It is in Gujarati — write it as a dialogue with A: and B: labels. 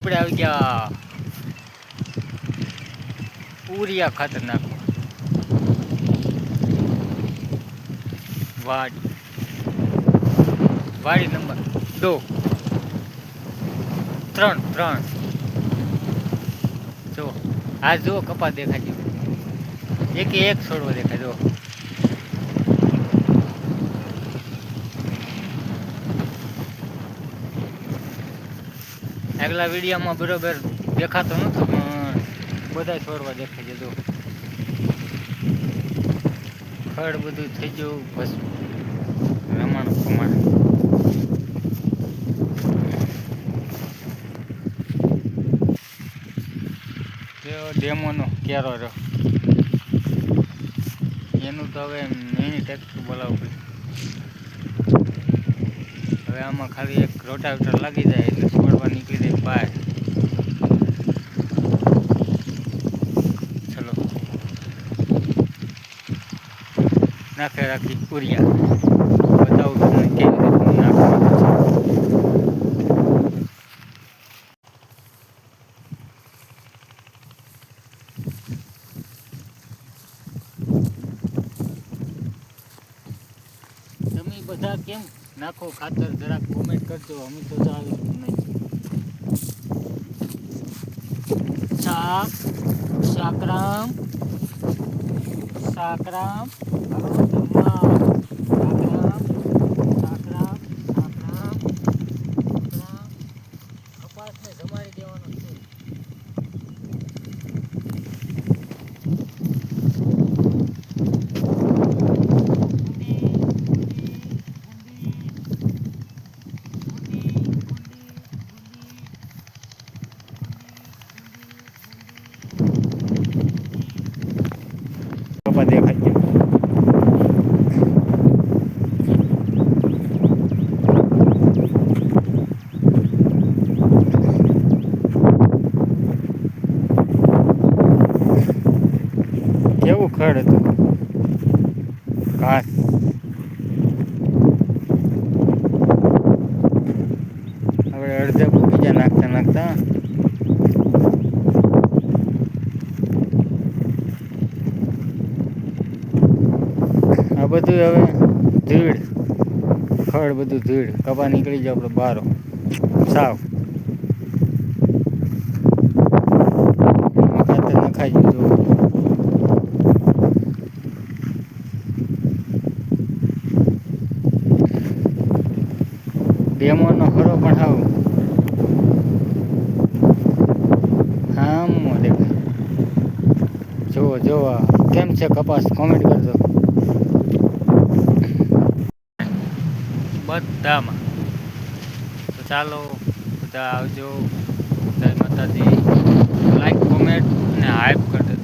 A: આપણે આવી ગયા ઉરિયા ખાતર નાખવા વાડી નંબર 3 જો આ જો કપા દેખાય એક છોડવો દેખાય જો આગલા વિડીયોમાં બરોબર દેખાતો નતો પણ બધા છોડવા દેખાય છે જો ખડ બધું થઈ ગયું બસ રમણ પ્રમાણે ડેમોનો કેરો રહ્યો એનું તો હવે મિની ટ્રેક્ટર બોલાવવું પડે હવે આમાં ખાલી એક રોટાવેટર લાગી જાય એટલે છોડવા નીકળી જાય બહાર ચલો નાખે રાખી ઉરિયા બતાવું તમને કેવી રીતે નાખવાનું તમે બધા કેમ નાખો ખાતર જરાક કોમેન્ટ કરજો અમે તો ચાલુ નહીં સાકરામ કપાસને જમાડી દેવાનો છે દેખાય છે કેવું ખડ હતું ઘાસ હવે અડધે બીજા નાખતા આ બધું હવે ધૂળ ખડ બધું ધૂળ કપા નીકળી જાય આપણે બારો સાવ ખાતર નખાઈ દીધું ડેમોનો ખરો પણ હાવ આમ દેખાય જોવો કેમ છે કપાસ કોમેન્ટ કરજો બધામાં તો ચાલો બધા આવજો જય માતાજી લાઈક કોમેન્ટ અને હાઈપ કરી દેજો